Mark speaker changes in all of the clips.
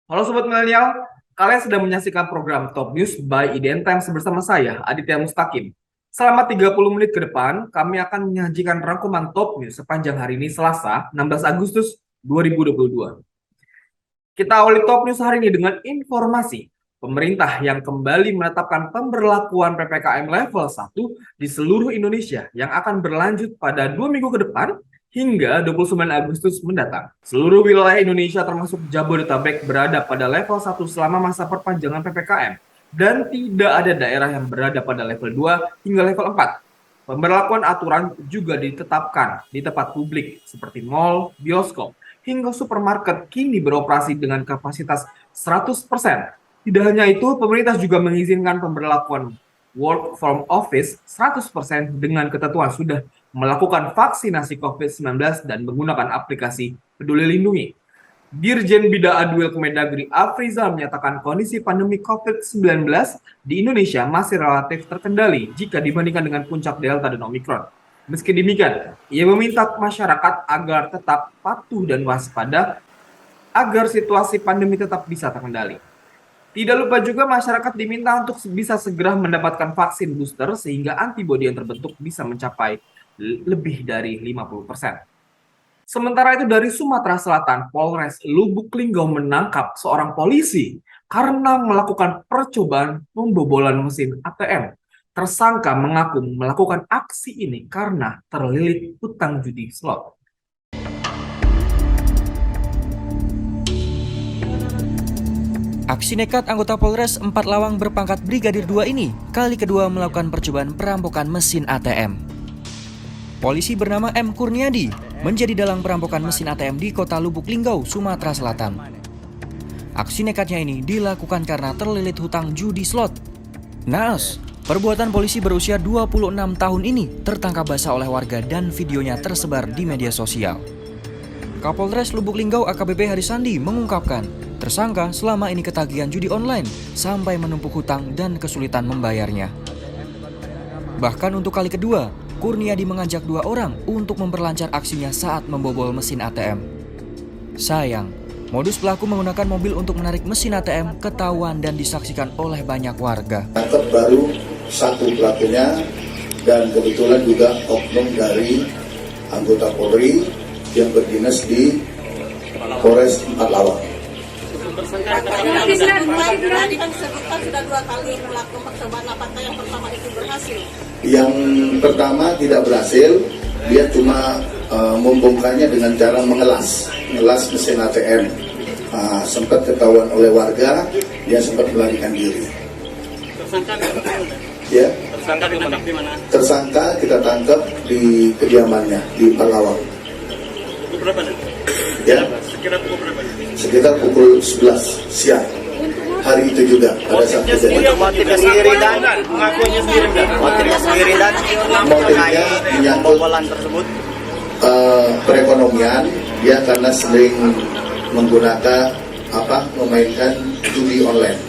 Speaker 1: Halo Sobat Milenial, kalian sedang menyaksikan program Top News by IDN Times bersama saya, Aditya Mustaqim. Selama 30 menit ke depan, kami akan menyajikan rangkuman Top News sepanjang hari ini Selasa, 16 Agustus 2022. Kita awali Top News hari ini dengan informasi pemerintah yang kembali menetapkan pemberlakuan PPKM level 1 di seluruh Indonesia yang akan berlanjut pada 2 minggu ke depan hingga 29 Agustus mendatang. Seluruh wilayah Indonesia termasuk Jabodetabek berada pada level 1 selama masa perpanjangan PPKM dan tidak ada daerah yang berada pada level 2 hingga level 4. Pemberlakuan aturan juga ditetapkan di tempat publik seperti mal, bioskop, hingga supermarket kini beroperasi dengan kapasitas 100%. Tidak hanya itu, pemerintah juga mengizinkan pemberlakuan work from office 100% dengan ketentuan sudah melakukan vaksinasi COVID-19 dan menggunakan aplikasi Peduli Lindungi. Dirjen Bida Adwil Kemendagri Afrizal menyatakan kondisi pandemi COVID-19 di Indonesia masih relatif terkendali jika dibandingkan dengan puncak Delta dan Omikron. Meski demikian, ia meminta masyarakat agar tetap patuh dan waspada agar situasi pandemi tetap bisa terkendali. Tidak lupa juga masyarakat diminta untuk bisa segera mendapatkan vaksin booster sehingga antibodi yang terbentuk bisa mencapai lebih dari 50%. Sementara itu dari Sumatera Selatan, Polres Lubuk Linggau menangkap seorang polisi karena melakukan percobaan pembobolan mesin ATM. Tersangka mengaku melakukan aksi ini karena terlilit hutang judi slot.
Speaker 2: Aksi nekat anggota Polres 4 Lawang berpangkat Brigadir 2 ini kali kedua melakukan percobaan perampokan mesin ATM. Polisi bernama M. Kurniadi menjadi dalang perampokan mesin ATM di kota Lubuk Linggau, Sumatera Selatan. Aksi nekatnya ini dilakukan karena terlilit hutang judi slot. Naas, perbuatan polisi berusia 26 tahun ini tertangkap basah oleh warga dan videonya tersebar di media sosial. Kapolres Lubuk Linggau AKBP Harisandi mengungkapkan, tersangka selama ini ketagihan judi online sampai menumpuk hutang dan kesulitan membayarnya. Bahkan untuk kali kedua, Kurniadi mengajak 2 orang untuk memperlancar aksinya saat membobol mesin ATM. Sayang, modus pelaku menggunakan mobil untuk menarik mesin ATM ketahuan dan disaksikan oleh banyak warga.
Speaker 3: Tangkap baru satu pelakunya dan kebetulan juga oknum dari anggota Polri yang berdinas di Polres 4 Lawang.
Speaker 4: Tadi kan disebutkan sudah 2 kali melakukan percobaan, apakah yang pertama itu berhasil?
Speaker 3: Yang pertama tidak berhasil, dia cuma membongkarnya dengan cara mengelas mesin ATM. Sempat ketahuan oleh warga, dia sempat melarikan diri.
Speaker 5: Tersangka
Speaker 3: Ya,
Speaker 5: ditangkap di mana?
Speaker 3: tersangka kita tangkap di kediamannya di Palawang.
Speaker 5: Pukul berapa nih?
Speaker 3: Ya,
Speaker 5: Sekira pukul berapa?
Speaker 3: sekitar pukul 11 siang. Hari itu juga pada saat kejadian.
Speaker 6: Motifnya sendiri dan pengakuannya sendiri dan motifnya sendiri dan
Speaker 3: Motifnya menyangkut
Speaker 6: pembobolan tersebut.
Speaker 3: Perekonomian, dia karena sering menggunakan memainkan judi online.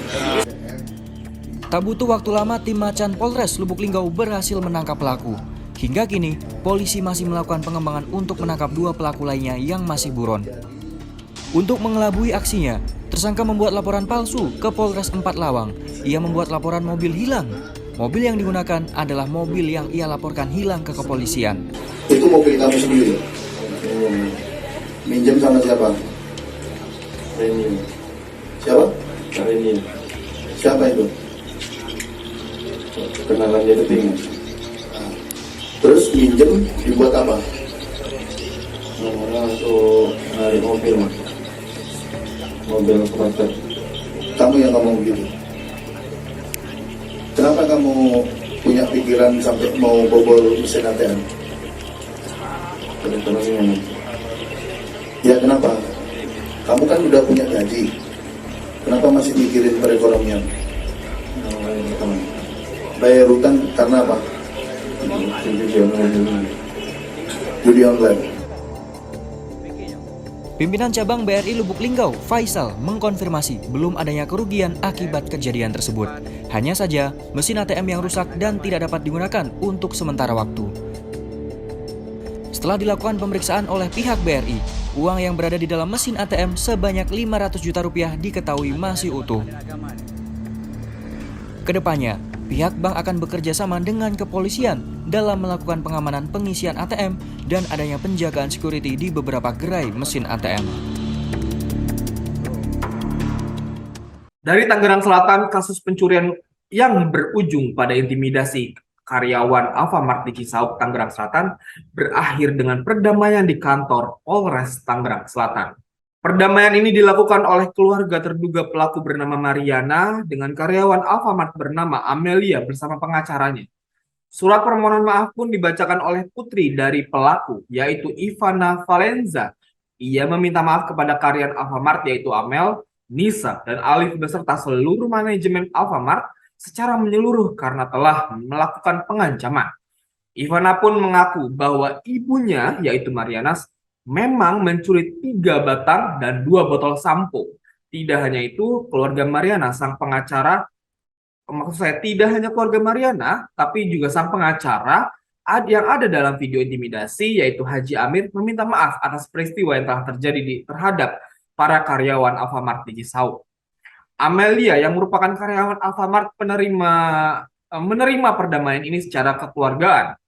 Speaker 2: Tak butuh waktu lama, tim Macan Polres Lubuk Linggau berhasil menangkap pelaku. Hingga kini, polisi masih melakukan pengembangan untuk menangkap 2 pelaku lainnya yang masih buron. Untuk mengelabui aksinya, tersangka membuat laporan palsu ke Polres 4 Lawang. Ia membuat laporan mobil hilang. Mobil yang digunakan adalah mobil yang ia laporkan hilang ke kepolisian.
Speaker 3: Itu mobil kamu sendiri. Minjem sama siapa?
Speaker 7: Ini,
Speaker 3: Siapa?
Speaker 7: ini
Speaker 3: Siapa itu?
Speaker 7: kenalan dia penting.
Speaker 3: Terus minjem dibuat apa?
Speaker 7: Namanya untuk narik mobil, mas. Mobil Sporter.
Speaker 3: Kamu yang ngomong begitu. Kenapa kamu punya pikiran sampai mau bobol mesin ATM?
Speaker 7: Kebetulannya, mas.
Speaker 3: Ya kenapa? Kamu kan udah punya gaji. Kenapa masih mikirin perekonomian?
Speaker 7: Namanya teman.
Speaker 3: Bayar hutang karena apa?
Speaker 7: Jadi dia mau
Speaker 3: Judi online.
Speaker 2: Pimpinan cabang BRI Lubuk Linggau, Faisal, mengkonfirmasi belum adanya kerugian akibat kejadian tersebut. Hanya saja mesin ATM yang rusak dan tidak dapat digunakan untuk sementara waktu. Setelah dilakukan pemeriksaan oleh pihak BRI, uang yang berada di dalam mesin ATM sebanyak 500 juta rupiah diketahui masih utuh. Kedepannya, pihak bank akan bekerja sama dengan kepolisian dalam melakukan pengamanan pengisian ATM dan adanya penjagaan security di beberapa gerai mesin ATM.
Speaker 1: Dari Tangerang Selatan, kasus pencurian yang berujung pada intimidasi karyawan Alfamart di Cisauk, Tangerang Selatan, berakhir dengan perdamaian di kantor Polres Tangerang Selatan. Perdamaian ini dilakukan oleh keluarga terduga pelaku bernama Mariana dengan karyawan Alfamart bernama Amelia bersama pengacaranya. Surat permohonan maaf pun dibacakan oleh putri dari pelaku, yaitu Ivana Valenza. Ia meminta maaf kepada karyawan Alfamart yaitu Amel, Nisa, dan Alif beserta seluruh manajemen Alfamart secara menyeluruh karena telah melakukan pengancaman. Ivana pun mengaku bahwa ibunya, yaitu Mariana, memang mencuri 3 batang dan 2 botol sampo. Tidak hanya itu, keluarga Mariana, sang pengacara, maksud saya tidak hanya keluarga Mariana, tapi juga sang pengacara yang ada dalam video intimidasi, yaitu Haji Amir, meminta maaf atas peristiwa yang telah terjadi terhadap para karyawan Alfamart di Cisauk. Amelia yang merupakan karyawan Alfamart menerima perdamaian ini secara kekeluargaan.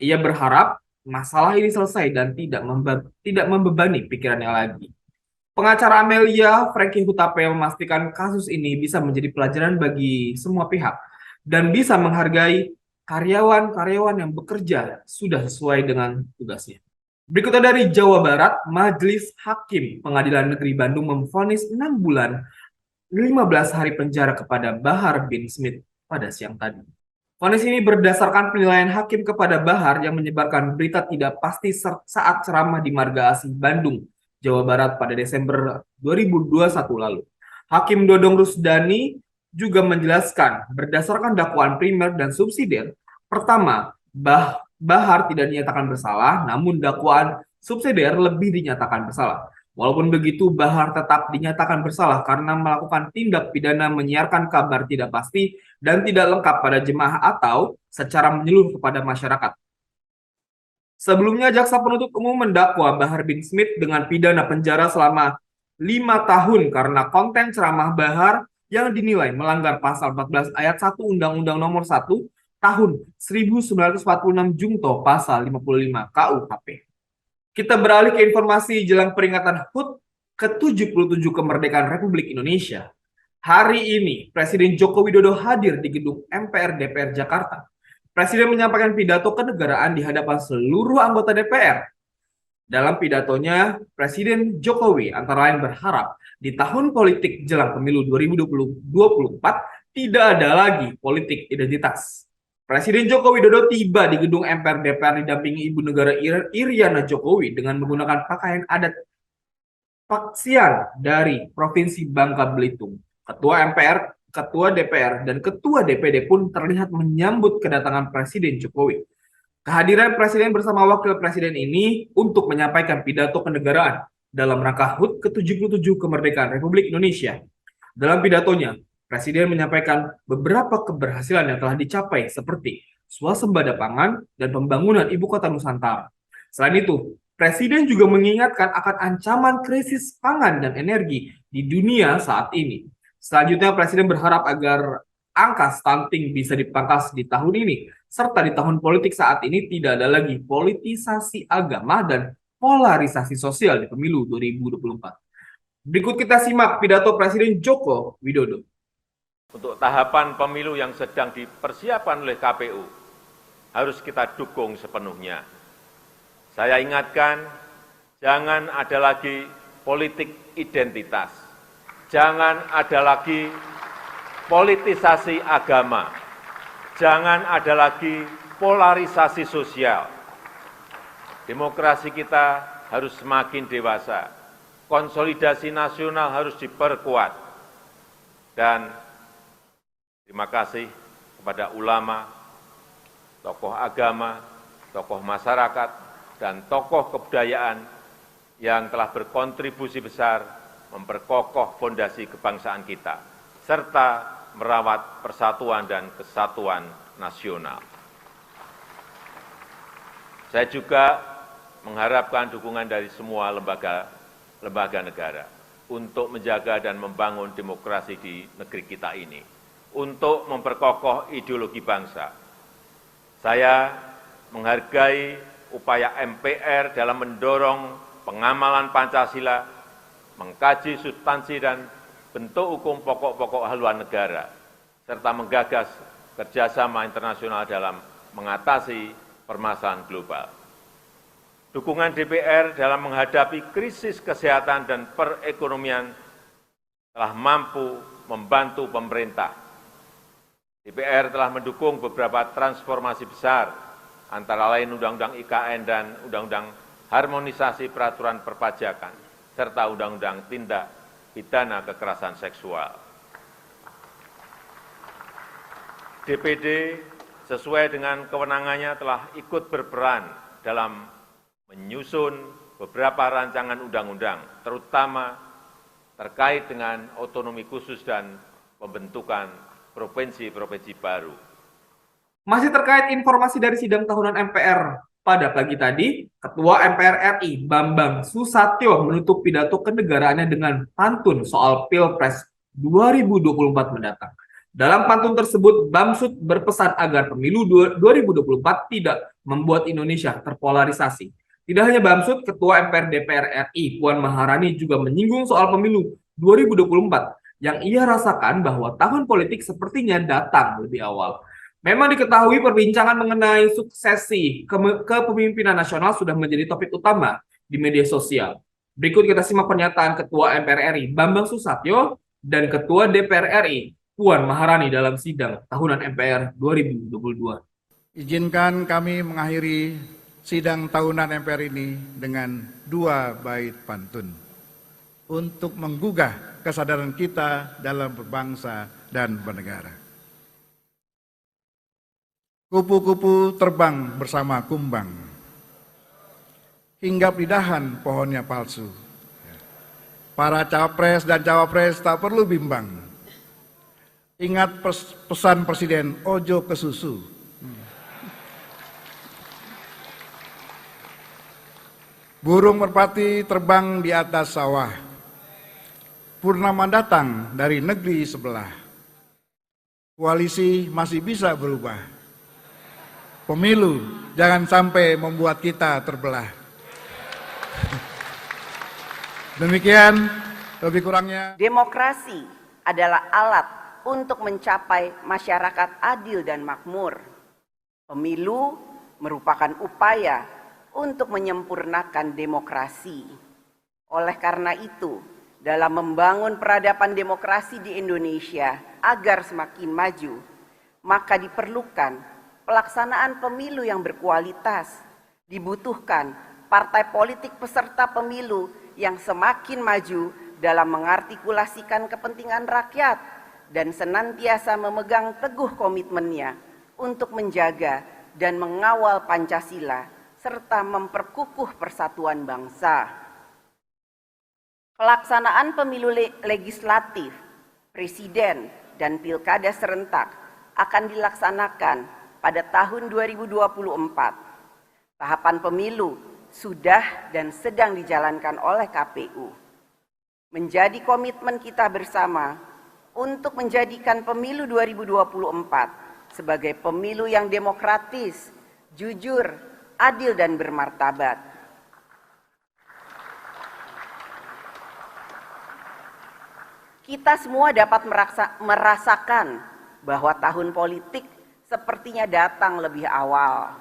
Speaker 1: Ia berharap masalah ini selesai dan tidak membebani pikirannya lagi. Pengacara Amelia, Frankie Hutape, memastikan kasus ini bisa menjadi pelajaran bagi semua pihak dan bisa menghargai karyawan-karyawan yang bekerja sudah sesuai dengan tugasnya. Berikutnya dari Jawa Barat, Majelis Hakim Pengadilan Negeri Bandung memvonis 6 bulan 15 hari penjara kepada Bahar bin Smith pada siang tadi. Vonis ini berdasarkan penilaian hakim kepada Bahar yang menyebarkan berita tidak pasti saat ceramah di Marga Asih Bandung, Jawa Barat pada Desember 2021 lalu. Hakim Dodong Rusdani juga menjelaskan berdasarkan dakwaan primer dan subsidiar, pertama, Bahar tidak dinyatakan bersalah, namun dakwaan subsidiar lebih dinyatakan bersalah. Walaupun begitu, Bahar tetap dinyatakan bersalah karena melakukan tindak pidana menyiarkan kabar tidak pasti dan tidak lengkap pada jemaah atau secara menyeluruh kepada masyarakat. Sebelumnya, Jaksa Penuntut Umum mendakwa Bahar bin Smith dengan pidana penjara selama 5 tahun karena konten ceramah Bahar yang dinilai melanggar pasal 14 ayat 1 Undang-Undang Nomor 1 Tahun 1946 Jungto pasal 55 KUHP. Kita beralih ke informasi jelang peringatan HUT ke-77 kemerdekaan Republik Indonesia. Hari ini, Presiden Joko Widodo hadir di gedung MPR DPR Jakarta. Presiden menyampaikan pidato kenegaraan di hadapan seluruh anggota DPR. Dalam pidatonya, Presiden Jokowi antara lain berharap di tahun politik jelang pemilu 2024 tidak ada lagi politik identitas. Presiden Joko Widodo tiba di gedung MPR DPR didampingi Ibu Negara Iriana Jokowi dengan menggunakan pakaian adat Paksian dari Provinsi Bangka Belitung. Ketua MPR, Ketua DPR, dan Ketua DPD pun terlihat menyambut kedatangan Presiden Jokowi. Kehadiran Presiden bersama Wakil Presiden ini untuk menyampaikan pidato kenegaraan dalam rangka HUT ke-77 kemerdekaan Republik Indonesia. Dalam pidatonya, Presiden menyampaikan beberapa keberhasilan yang telah dicapai seperti swasembada pangan dan pembangunan ibu kota Nusantara. Selain itu, Presiden juga mengingatkan akan ancaman krisis pangan dan energi di dunia saat ini. Selanjutnya, Presiden berharap agar angka stunting bisa dipangkas di tahun ini, serta di tahun politik saat ini tidak ada lagi politisasi agama dan polarisasi sosial di pemilu 2024. Berikut kita simak pidato Presiden Joko Widodo.
Speaker 8: Untuk tahapan pemilu yang sedang dipersiapkan oleh KPU, harus kita dukung sepenuhnya. Saya ingatkan, jangan ada lagi politik identitas, jangan ada lagi politisasi agama, jangan ada lagi polarisasi sosial. Demokrasi kita harus semakin dewasa, konsolidasi nasional harus diperkuat, dan terima kasih kepada ulama, tokoh agama, tokoh masyarakat, dan tokoh kebudayaan yang telah berkontribusi besar memperkokoh fondasi kebangsaan kita, serta merawat persatuan dan kesatuan nasional. Saya juga mengharapkan dukungan dari semua lembaga negara untuk menjaga dan membangun demokrasi di negeri kita ini, untuk memperkokoh ideologi bangsa. Saya menghargai upaya MPR dalam mendorong pengamalan Pancasila, mengkaji substansi dan bentuk hukum pokok-pokok haluan negara, serta menggagas kerjasama internasional dalam mengatasi permasalahan global. Dukungan DPR dalam menghadapi krisis kesehatan dan perekonomian telah mampu membantu pemerintah. DPR telah mendukung beberapa transformasi besar, antara lain Undang-Undang IKN dan Undang-Undang Harmonisasi Peraturan Perpajakan, serta Undang-Undang Tindak Pidana Kekerasan Seksual. DPD sesuai dengan kewenangannya telah ikut berperan dalam menyusun beberapa rancangan undang-undang, terutama terkait dengan otonomi khusus dan pembentukan provinsi-provinsi baru.
Speaker 1: Masih terkait informasi dari sidang tahunan MPR pada pagi tadi, Ketua MPR RI Bambang Susatyo menutup pidato kenegaraannya dengan pantun soal Pilpres 2024 mendatang. Dalam pantun tersebut, Bamsud berpesan agar pemilu 2024 tidak membuat Indonesia terpolarisasi. Tidak hanya Bamsud, Ketua MPR DPR RI Puan Maharani juga menyinggung soal pemilu 2024 yang ia rasakan bahwa tahun politik sepertinya datang lebih awal. Memang diketahui perbincangan mengenai suksesi kepemimpinan nasional sudah menjadi topik utama di media sosial. Berikut kita simak pernyataan Ketua MPR RI Bambang Susatyo dan Ketua DPR RI Puan Maharani dalam sidang tahunan MPR 2022.
Speaker 9: Izinkan kami mengakhiri sidang tahunan MPR ini dengan 2 bait pantun untuk menggugah kesadaran kita dalam berbangsa dan bernegara. Kupu-kupu terbang bersama kumbang, hinggap di dahan pohonnya palsu. Para capres dan cawapres tak perlu bimbang. Ingat pesan Presiden, ojo ke susu. Burung merpati terbang di atas sawah. Purnama datang dari negeri sebelah. Koalisi masih bisa berubah. Pemilu jangan sampai membuat kita terbelah. Demikian lebih kurangnya.
Speaker 10: Demokrasi adalah alat untuk mencapai masyarakat adil dan makmur. Pemilu merupakan upaya untuk menyempurnakan demokrasi. Oleh karena itu, dalam membangun peradaban demokrasi di Indonesia agar semakin maju, maka diperlukan pelaksanaan pemilu yang berkualitas. Dibutuhkan partai politik peserta pemilu yang semakin maju dalam mengartikulasikan kepentingan rakyat dan senantiasa memegang teguh komitmennya untuk menjaga dan mengawal Pancasila serta memperkukuh persatuan bangsa. Pelaksanaan pemilu legislatif, presiden, dan pilkada serentak akan dilaksanakan pada tahun 2024. Tahapan pemilu sudah dan sedang dijalankan oleh KPU. Menjadi komitmen kita bersama untuk menjadikan pemilu 2024 sebagai pemilu yang demokratis, jujur, adil dan bermartabat. Kita semua dapat merasakan bahwa tahun politik sepertinya datang lebih awal.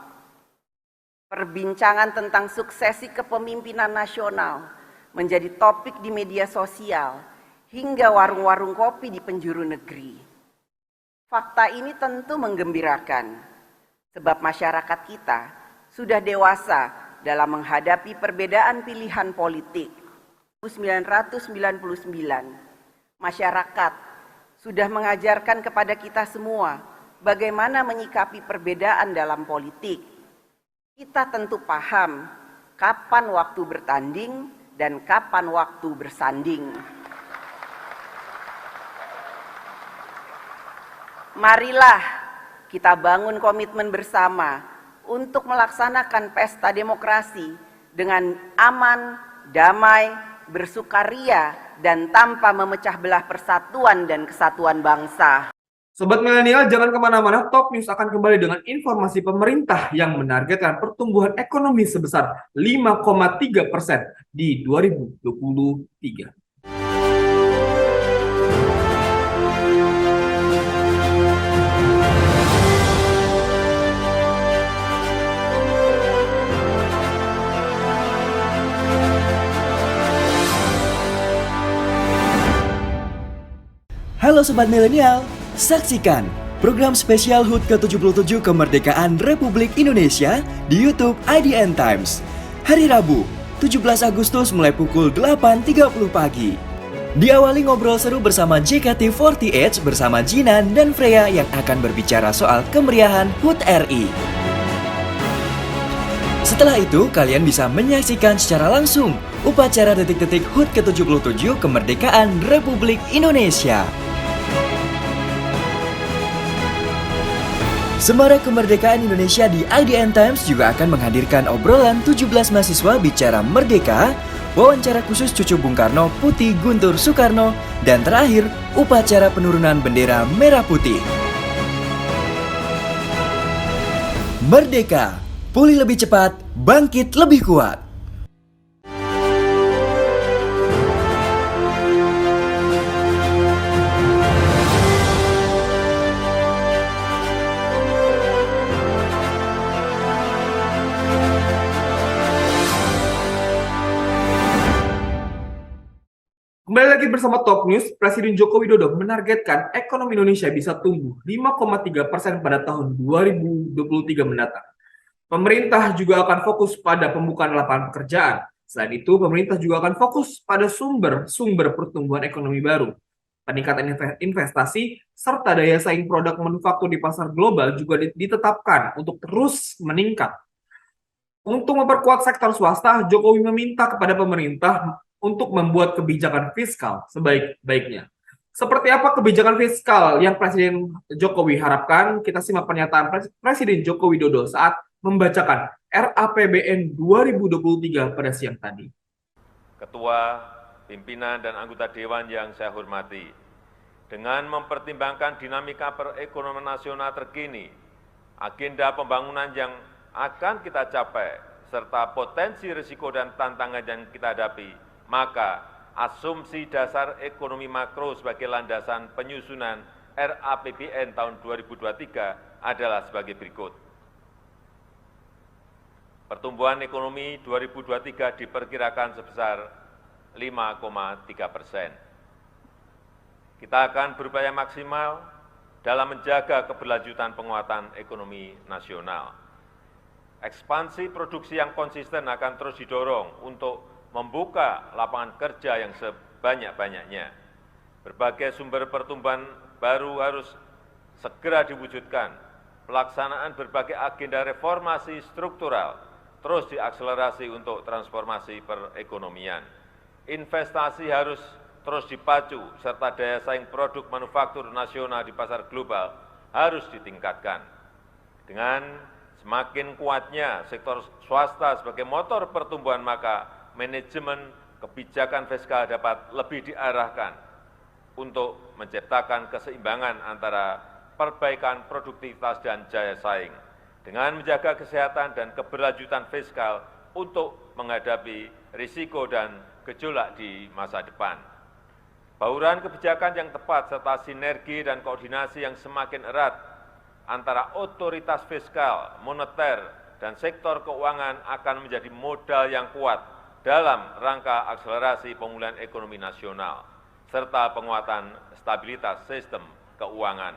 Speaker 10: Perbincangan tentang suksesi kepemimpinan nasional menjadi topik di media sosial hingga warung-warung kopi di penjuru negeri. Fakta ini tentu menggembirakan, sebab masyarakat kita sudah dewasa dalam menghadapi perbedaan pilihan politik. 1999, masyarakat sudah mengajarkan kepada kita semua bagaimana menyikapi perbedaan dalam politik. Kita tentu paham kapan waktu bertanding dan kapan waktu bersanding. Marilah kita bangun komitmen bersama untuk melaksanakan pesta demokrasi dengan aman, damai, bersukaria, dan tanpa memecah belah persatuan dan kesatuan bangsa.
Speaker 1: Sobat milenial, jangan kemana-mana, Top News akan kembali dengan informasi pemerintah yang menargetkan pertumbuhan ekonomi sebesar 5,3% di 2023.
Speaker 2: Halo Sobat Milenial, saksikan program spesial HUT ke-77 Kemerdekaan Republik Indonesia di YouTube IDN Times. Hari Rabu, 17 Agustus mulai pukul 8.30 pagi. Diawali ngobrol seru bersama JKT48 bersama Jinan dan Freya yang akan berbicara soal kemeriahan HUT RI. Setelah itu, kalian bisa menyaksikan secara langsung upacara detik-detik HUT ke-77 Kemerdekaan Republik Indonesia. Semarak Kemerdekaan Indonesia di IDN Times juga akan menghadirkan obrolan 17 mahasiswa bicara merdeka, wawancara khusus cucu Bung Karno Putih Guntur Soekarno, dan terakhir upacara penurunan bendera merah putih. Merdeka, pulih lebih cepat, bangkit lebih kuat.
Speaker 1: Kembali lagi bersama Top News, Presiden Joko Widodo menargetkan ekonomi Indonesia bisa tumbuh 5,3% pada tahun 2023 mendatang. Pemerintah juga akan fokus pada pembukaan lapangan pekerjaan. Selain itu, pemerintah juga akan fokus pada sumber pertumbuhan ekonomi baru. Peningkatan investasi serta daya saing produk manufaktur di pasar global juga ditetapkan untuk terus meningkat. Untuk memperkuat sektor swasta, Jokowi meminta kepada pemerintah untuk membuat kebijakan fiskal sebaik-baiknya. Seperti apa kebijakan fiskal yang Presiden Jokowi harapkan? Kita simak pernyataan Presiden Joko Widodo saat membacakan RAPBN 2023 pada siang tadi.
Speaker 8: Ketua, pimpinan, dan anggota Dewan yang saya hormati, dengan mempertimbangkan dinamika perekonomian nasional terkini, agenda pembangunan yang akan kita capai, serta potensi risiko dan tantangan yang kita hadapi, maka asumsi dasar ekonomi makro sebagai landasan penyusunan RAPBN tahun 2023 adalah sebagai berikut. Pertumbuhan ekonomi 2023 diperkirakan sebesar 5,3%. Kita akan berupaya maksimal dalam menjaga keberlanjutan penguatan ekonomi nasional. Ekspansi produksi yang konsisten akan terus didorong untuk membuka lapangan kerja yang sebanyak-banyaknya. Berbagai sumber pertumbuhan baru harus segera diwujudkan. Pelaksanaan berbagai agenda reformasi struktural terus diakselerasi untuk transformasi perekonomian. Investasi harus terus dipacu, serta daya saing produk manufaktur nasional di pasar global harus ditingkatkan. Dengan semakin kuatnya sektor swasta sebagai motor pertumbuhan, maka manajemen kebijakan fiskal dapat lebih diarahkan untuk menciptakan keseimbangan antara perbaikan produktivitas dan daya saing, dengan menjaga kesehatan dan keberlanjutan fiskal untuk menghadapi risiko dan gejolak di masa depan. Bauran kebijakan yang tepat serta sinergi dan koordinasi yang semakin erat antara otoritas fiskal, moneter, dan sektor keuangan akan menjadi modal yang kuat dalam rangka akselerasi pemulihan ekonomi nasional, serta penguatan stabilitas sistem keuangan.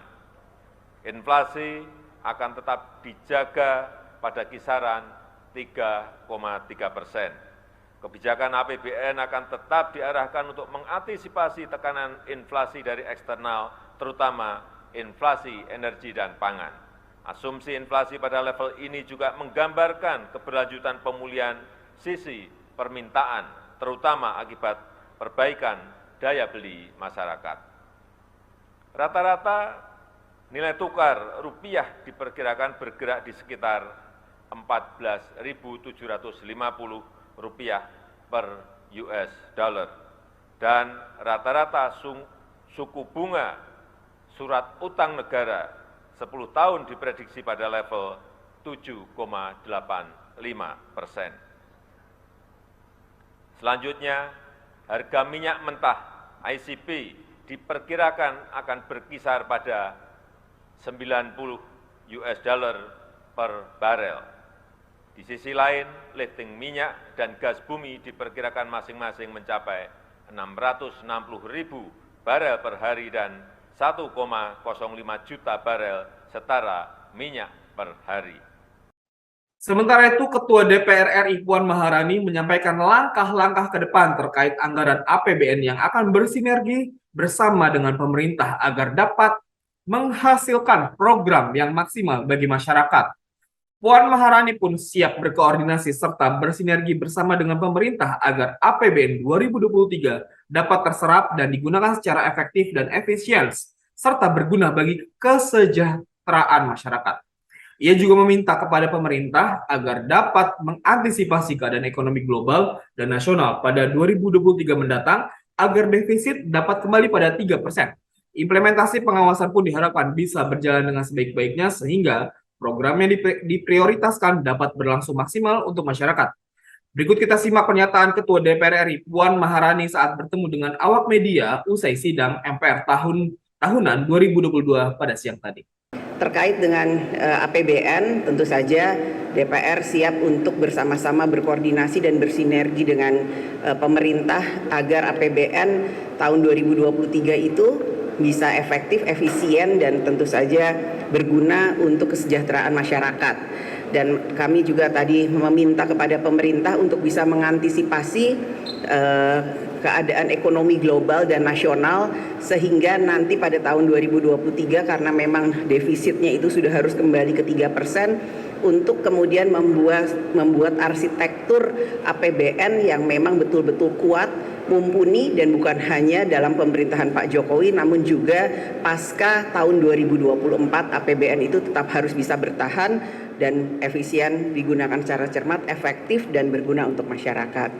Speaker 8: Inflasi akan tetap dijaga pada kisaran 3,3%. Kebijakan APBN akan tetap diarahkan untuk mengantisipasi tekanan inflasi dari eksternal, terutama inflasi energi dan pangan. Asumsi inflasi pada level ini juga menggambarkan keberlanjutan pemulihan sisi permintaan, terutama akibat perbaikan daya beli masyarakat. Rata-rata nilai tukar rupiah diperkirakan bergerak di sekitar 14.750 rupiah per US dollar. Dan rata-rata suku bunga surat utang negara 10 tahun diprediksi pada level 7,85%. Selanjutnya, harga minyak mentah ICP diperkirakan akan berkisar pada 90 US dollar per barel. Di sisi lain, lifting minyak dan gas bumi diperkirakan masing-masing mencapai 660.000 barel per hari dan 1,05 juta barel setara minyak per hari.
Speaker 1: Sementara itu, Ketua DPR RI Puan Maharani menyampaikan langkah-langkah ke depan terkait anggaran APBN yang akan bersinergi bersama dengan pemerintah agar dapat menghasilkan program yang maksimal bagi masyarakat. Puan Maharani pun siap berkoordinasi serta bersinergi bersama dengan pemerintah agar APBN 2023 dapat terserap dan digunakan secara efektif dan efisien, serta berguna bagi kesejahteraan masyarakat. Ia juga meminta kepada pemerintah agar dapat mengantisipasi keadaan ekonomi global dan nasional pada 2023 mendatang agar defisit dapat kembali pada 3%. Implementasi pengawasan pun diharapkan bisa berjalan dengan sebaik-baiknya sehingga program yang diprioritaskan dapat berlangsung maksimal untuk masyarakat. Berikut kita simak pernyataan Ketua DPR RI Puan Maharani saat bertemu dengan awak media usai sidang MPR tahunan 2022 pada siang tadi.
Speaker 10: Terkait dengan APBN, tentu saja DPR siap untuk bersama-sama berkoordinasi dan bersinergi dengan pemerintah agar APBN tahun 2023 itu bisa efektif, efisien, dan tentu saja berguna untuk kesejahteraan masyarakat. Dan kami juga tadi meminta kepada pemerintah untuk bisa mengantisipasi keadaan ekonomi global dan nasional sehingga nanti pada tahun 2023 karena memang defisitnya itu sudah harus kembali ke 3% untuk kemudian membuat arsitektur APBN yang memang betul-betul kuat, mumpuni, dan bukan hanya dalam pemerintahan Pak Jokowi namun juga pasca tahun 2024 APBN itu tetap harus bisa bertahan dan efisien, digunakan secara cermat, efektif, dan berguna untuk masyarakat.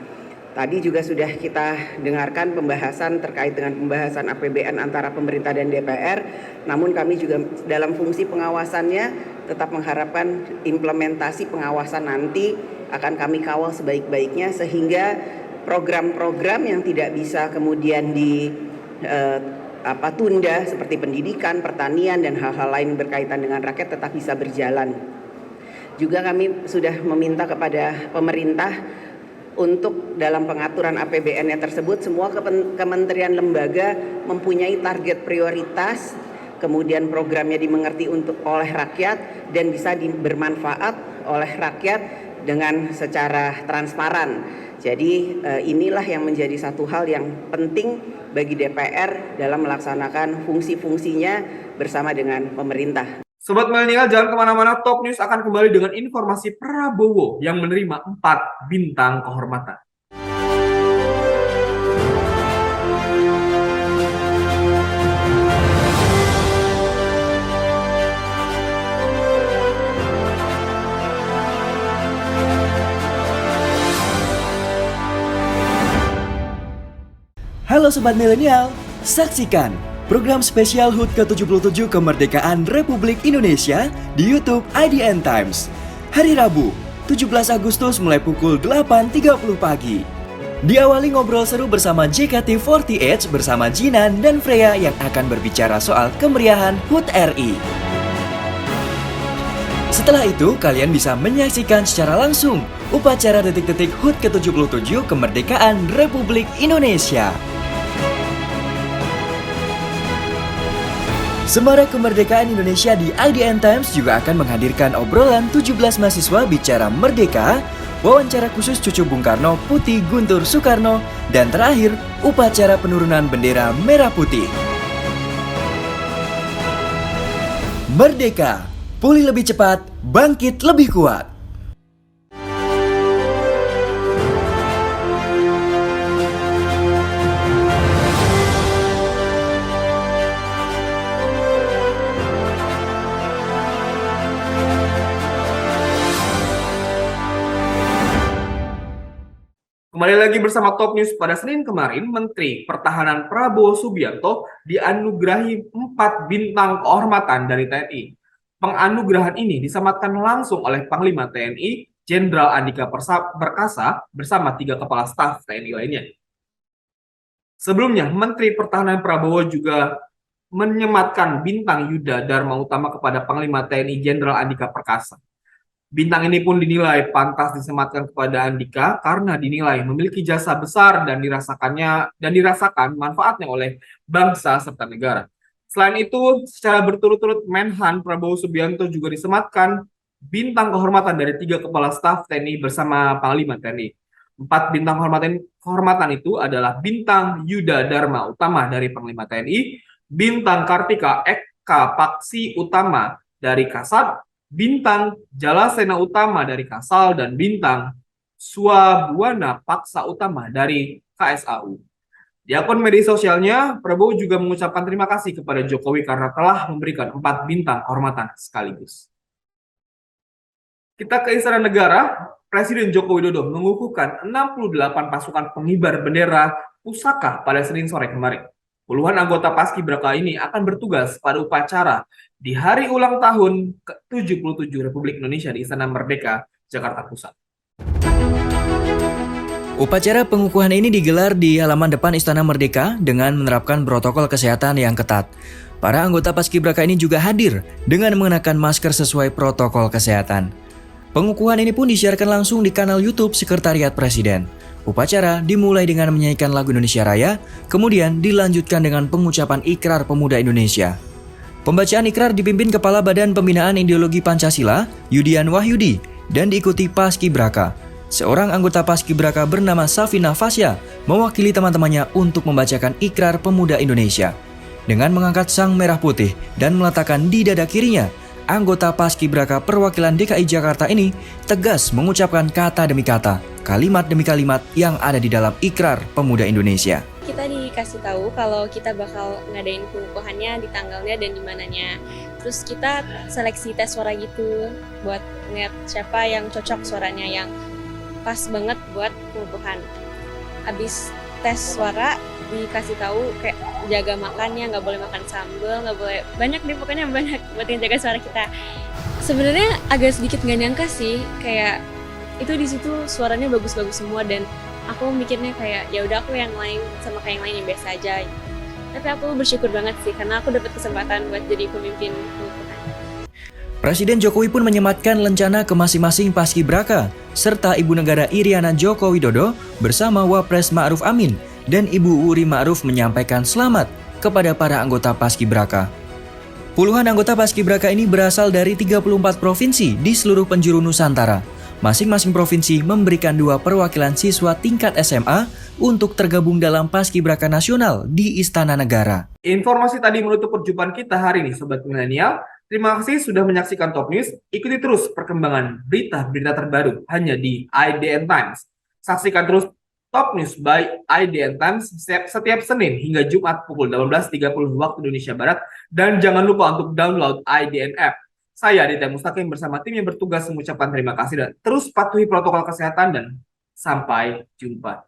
Speaker 10: Tadi juga sudah kita dengarkan pembahasan terkait dengan pembahasan APBN antara pemerintah dan DPR, namun kami juga dalam fungsi pengawasannya tetap mengharapkan implementasi pengawasan nanti akan kami kawal sebaik-baiknya sehingga program-program yang tidak bisa kemudian tunda seperti pendidikan, pertanian, dan hal-hal lain berkaitan dengan rakyat tetap bisa berjalan. Juga kami sudah meminta kepada pemerintah untuk dalam pengaturan APBN-nya tersebut semua kementerian lembaga mempunyai target prioritas, kemudian programnya dimengerti oleh rakyat dan bisa bermanfaat oleh rakyat dengan secara transparan. Jadi inilah yang menjadi satu hal yang penting bagi DPR dalam melaksanakan fungsi-fungsinya bersama dengan pemerintah.
Speaker 1: Sobat Milenial, jangan kemana-mana, Top News akan kembali dengan informasi Prabowo yang menerima 4 bintang kehormatan.
Speaker 2: Halo Sobat Milenial, saksikan program spesial HUT ke-77 Kemerdekaan Republik Indonesia di YouTube IDN Times. Hari Rabu, 17 Agustus mulai pukul 8.30 pagi. Diawali ngobrol seru bersama JKT48 bersama Jinan dan Freya yang akan berbicara soal kemeriahan HUT RI. Setelah itu, kalian bisa menyaksikan secara langsung upacara detik-detik HUT ke-77 Kemerdekaan Republik Indonesia. Semarak Kemerdekaan Indonesia di IDN Times juga akan menghadirkan obrolan 17 mahasiswa bicara merdeka, wawancara khusus cucu Bung Karno Putih Guntur Soekarno, dan terakhir upacara penurunan bendera merah putih. Merdeka, pulih lebih cepat, bangkit lebih kuat.
Speaker 1: lagi bersama Top News. Pada Senin kemarin, Menteri Pertahanan Prabowo Subianto dianugerahi 4 bintang kehormatan dari TNI. Penganugerahan ini disematkan langsung oleh Panglima TNI Jenderal Andika Perkasa bersama 3 kepala staf TNI lainnya. Sebelumnya, Menteri Pertahanan Prabowo juga menyematkan bintang Yuda Dharma Utama kepada Panglima TNI Jenderal Andika Perkasa. Bintang ini pun dinilai pantas disematkan kepada Andika karena dinilai memiliki jasa besar dan dirasakan manfaatnya oleh bangsa serta negara. Selain itu, secara berturut-turut Menhan Prabowo Subianto juga disematkan bintang kehormatan dari 3 kepala staf TNI bersama Panglima TNI. 4 bintang kehormatan itu adalah bintang Yuda Dharma Utama dari Panglima TNI, bintang Kartika Eka Paksi Utama dari Kasat, bintang Jalasena Utama dari Kasal, dan bintang Swabuana Paksa Utama dari KSAU. Di akun media sosialnya, Prabowo juga mengucapkan terima kasih kepada Jokowi karena telah memberikan 4 bintang kehormatan sekaligus. Kita ke Istana Negara. Presiden Joko Widodo mengukuhkan 68 pasukan pengibar bendera pusaka pada Senin sore kemarin. Puluhan anggota Paskibraka ini akan bertugas pada upacara di hari ulang tahun ke-77 Republik Indonesia di Istana Merdeka, Jakarta Pusat.
Speaker 2: Upacara pengukuhan ini digelar di halaman depan Istana Merdeka dengan menerapkan protokol kesehatan yang ketat. Para anggota Paskibraka ini juga hadir dengan mengenakan masker sesuai protokol kesehatan. Pengukuhan ini pun disiarkan langsung di kanal YouTube Sekretariat Presiden. Upacara dimulai dengan menyanyikan lagu Indonesia Raya, kemudian dilanjutkan dengan pengucapan Ikrar Pemuda Indonesia. Pembacaan ikrar dipimpin Kepala Badan Pembinaan Ideologi Pancasila, Yudian Wahyudi, dan diikuti Paskibraka. Seorang anggota Paskibraka bernama Safina Fasya mewakili teman-temannya untuk membacakan Ikrar Pemuda Indonesia. Dengan mengangkat sang merah putih dan meletakkan di dada kirinya, anggota Paskibraka perwakilan DKI Jakarta ini tegas mengucapkan kata demi kata, kalimat demi kalimat yang ada di dalam Ikrar Pemuda Indonesia.
Speaker 11: Kita dikasih tahu kalau kita bakal ngadain pengukuhannya di tanggalnya dan di mananya. Terus kita seleksi tes suara gitu buat ngeliat siapa yang cocok suaranya yang pas banget buat pengukuhan. Abis tes suara dikasih tahu kayak jaga makannya, nggak boleh makan sambal, nggak boleh banyak deh, pokoknya banyak buat jaga suara kita. Sebenarnya agak sedikit nggak nyangka sih, kayak itu di situ suaranya bagus-bagus semua dan aku mikirnya kayak ya udah aku yang lain sama kayak yang lain yang biasa aja. Tapi aku bersyukur banget sih karena aku dapat kesempatan buat jadi pemimpin pengukuhan.
Speaker 2: Presiden Jokowi pun menyematkan lencana ke masing-masing Paskibraka serta Ibu Negara Iriana Joko Widodo bersama Wapres Ma'ruf Amin dan Ibu Wuri Ma'ruf menyampaikan selamat kepada para anggota Paskibraka. Puluhan anggota Paskibraka ini berasal dari 34 provinsi di seluruh penjuru Nusantara. Masing-masing provinsi memberikan 2 perwakilan siswa tingkat SMA untuk tergabung dalam Paskibraka Nasional di Istana Negara.
Speaker 1: Informasi tadi menutup perjumpaan kita hari ini, Sobat Milenial. Terima kasih sudah menyaksikan Top News. Ikuti terus perkembangan berita-berita terbaru hanya di IDN Times. Saksikan terus Top News by IDN Times setiap Senin hingga Jumat pukul 18.30 waktu Indonesia Barat. Dan jangan lupa untuk download IDN App. Saya Aditya Mustaqim bersama tim yang bertugas mengucapkan terima kasih dan terus patuhi protokol kesehatan dan sampai jumpa.